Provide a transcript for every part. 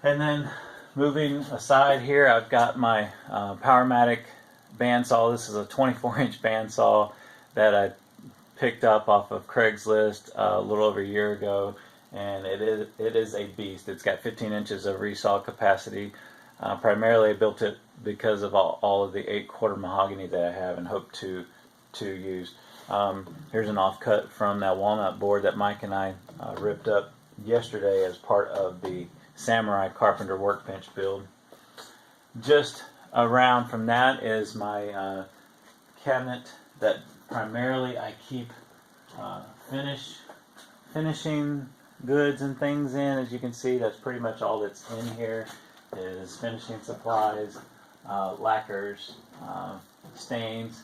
And then moving aside here, I've got my Powermatic bandsaw. This is a 24-inch bandsaw that I picked up off of Craigslist a little over a year ago, and it is a beast. It's got 15 inches of resaw capacity. Primarily I built it because of all of the 8-quarter mahogany that I have and hope to use. Here's an offcut from that walnut board that Mike and I ripped up yesterday as part of the Samurai Carpenter workbench build. Just around from that is my cabinet that primarily I keep finishing goods and things in. As you can see, that's pretty much all that's in here is finishing supplies, lacquers, stains,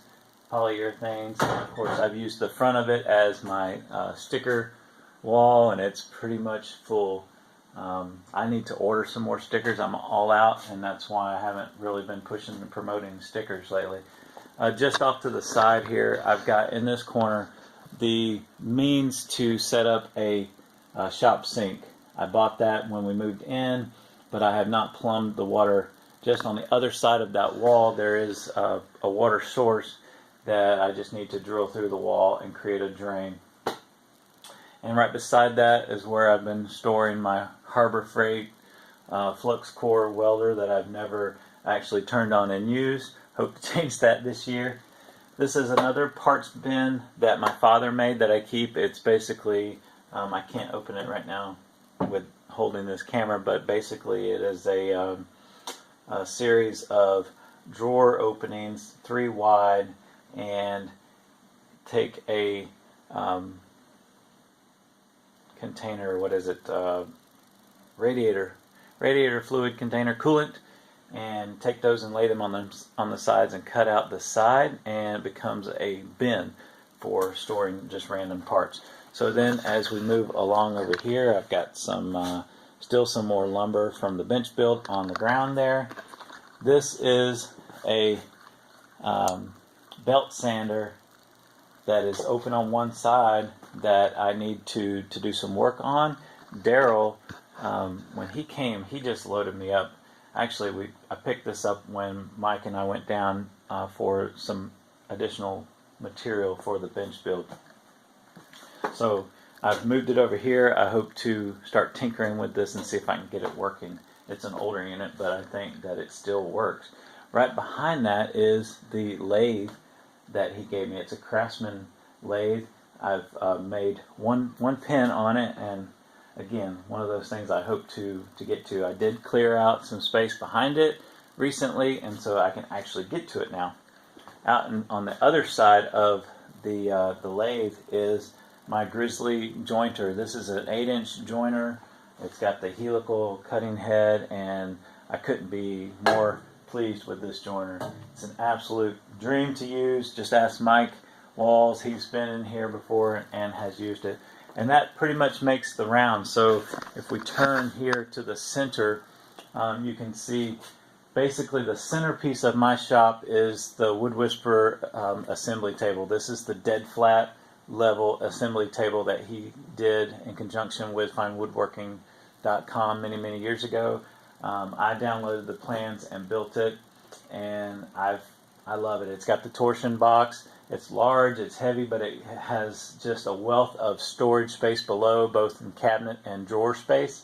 polyurethanes. And of course, I've used the front of it as my sticker wall, and it's pretty much full. I need to order some more stickers. I'm all out, and that's why I haven't really been pushing and promoting stickers lately. Just off to the side here, I've got in this corner the means to set up a shop sink. I bought that when we moved in, but I have not plumbed the water. Just on the other side of that wall, there is a water source that I just need to drill through the wall and create a drain. And right beside that is where I've been storing my Harbor Freight flux core welder that I've never actually turned on and used. Hope to change that this year. This is another parts bin that my father made that I keep. It's basically, I can't open it right now with holding this camera, but basically it is a series of drawer openings, 3 wide, and take a container, what is it, radiator fluid container, coolant, and take those and lay them on the sides and cut out the side, and it becomes a bin for storing just random parts. So then as we move along over here, I've got some still some more lumber from the bench build on the ground there. This is a belt sander that is open on one side that I need to do some work on. Daryl, when he came, he just loaded me up. Actually, I picked this up when Mike and I went down for some additional material for the bench build. So I've moved it over here. I hope to start tinkering with this and see if I can get it working. It's an older unit, but I think that it still works. Right behind that is the lathe that he gave me. It's a Craftsman lathe. I've made one pin on it, and again, one of those things I hope to get to. I did clear out some space behind it recently, and so I can actually get to it now. Out on the other side of the lathe is my Grizzly jointer. This is an 8-inch jointer. It's got the helical cutting head, and I couldn't be more pleased with this jointer. It's an absolute dream to use. Just ask Mike Walls. He's been in here before and has used it. And that pretty much makes the round. So if we turn here to the center, you can see basically the centerpiece of my shop is the Wood Whisperer assembly table. This is the dead flat level assembly table that he did in conjunction with finewoodworking.com many years ago. I downloaded the plans and built it, and I love it. It's got the torsion box. It's large, it's heavy, but it has just a wealth of storage space below, both in cabinet and drawer space.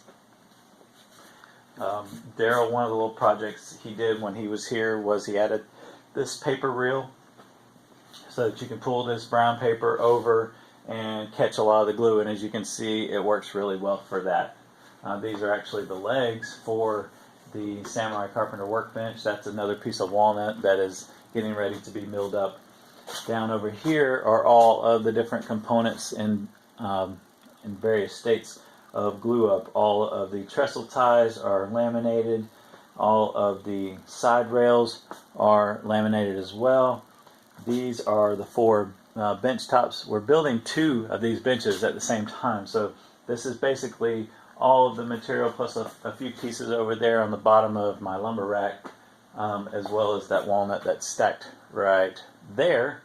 Daryl, one of the little projects he did when he was here was he added this paper reel so that you can pull this brown paper over and catch a lot of the glue, and as you can see, it works really well for that. These are actually the legs for the Samurai Carpenter workbench. That's another piece of walnut that is getting ready to be milled up. Down over here are all of the different components in various states of glue up. All of the trestle ties are laminated. All of the side rails are laminated as well. These are the 4 bench tops. We're building 2 of these benches at the same time. So this is basically all of the material plus a few pieces over there on the bottom of my lumber rack, as well as that walnut that's stacked right there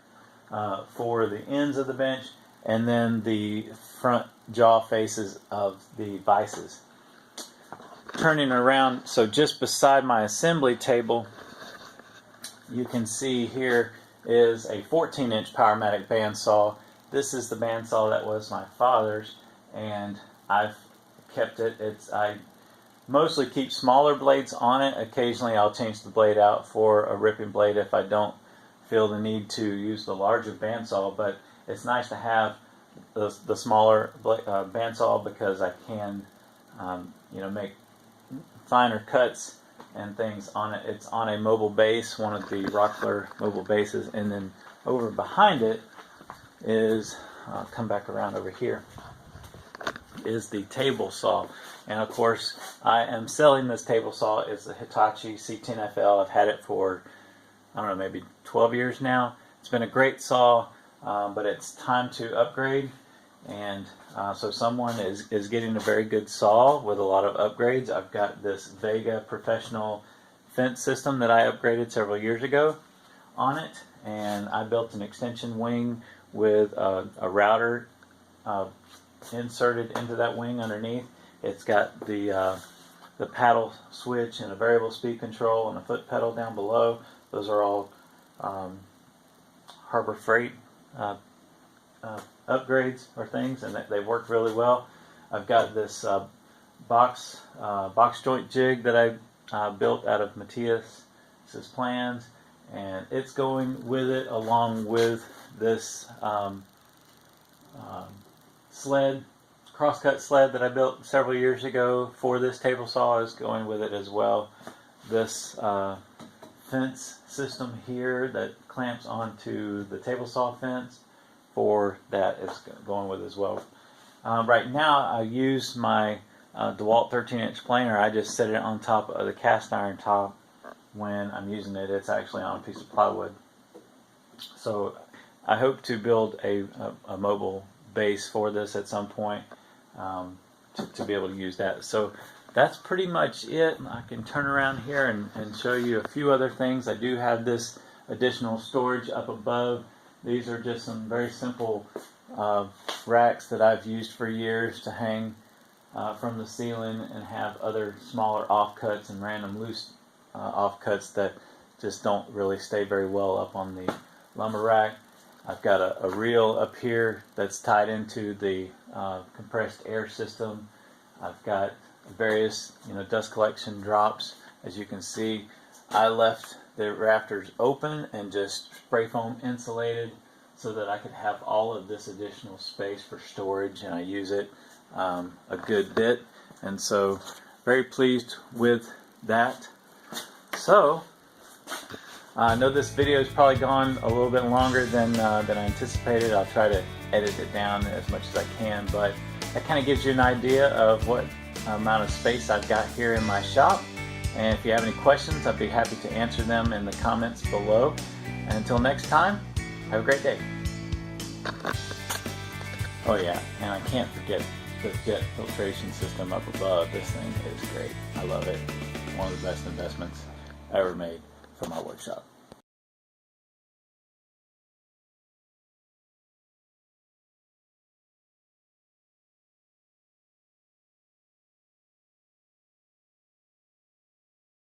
for the ends of the bench, and then the front jaw faces of the vices. turning around, so just beside my assembly table, you can see here is a 14-inch Powermatic bandsaw. This is the bandsaw that was my father's, and I've kept it. I mostly keep smaller blades on it. Occasionally I'll change the blade out for a ripping blade if I don't feel the need to use the larger bandsaw, but it's nice to have the smaller bandsaw because I can make finer cuts and things on it. It's on a mobile base, one of the Rockler mobile bases, and then over behind it is, come back around over here, is the table saw. And of course I am selling this table saw. It's the Hitachi C10FL. I've had it for, I don't know, maybe 12 years now. It's been a great saw, but it's time to upgrade, and so someone is getting a very good saw with a lot of upgrades. I've got this Vega professional fence system that I upgraded several years ago on it, and I built an extension wing with a router inserted into that wing underneath. It's got the paddle switch and a variable speed control and a foot pedal down below. Those are all Harbor Freight upgrades or things, and they work really well. I've got this box joint jig that I built out of Matthias's plans, and it's going with it, along with this crosscut sled that I built several years ago for this table saw is going with it as well. This fence system here that clamps onto the table saw fence for that is going with it as well. Right now I use my DeWalt 13-inch planer. I just set it on top of the cast iron top when I'm using it. It's actually on a piece of plywood. So I hope to build a mobile base for this at some point to be able to use that. So that's pretty much it. I can turn around here and show you a few other things. I do have this additional storage up above. These are just some very simple racks that I've used for years to hang from the ceiling and have other smaller offcuts and random loose offcuts that just don't really stay very well up on the lumber rack. I've got a reel up here that's tied into the compressed air system. I've got various dust collection drops. As you can see, I left the rafters open and just spray foam insulated so that I could have all of this additional space for storage, and I use it a good bit, and so very pleased with that. So I know this video has probably gone a little bit longer than I anticipated. I'll try to edit it down as much as I can, but that kind of gives you an idea of what amount of space I've got here in my shop. And if you have any questions, I'd be happy to answer them in the comments below. And until next time, have a great day. Oh yeah, and I can't forget the jet filtration system up above. This thing is great. I love it. One of the best investments I ever made for my workshop.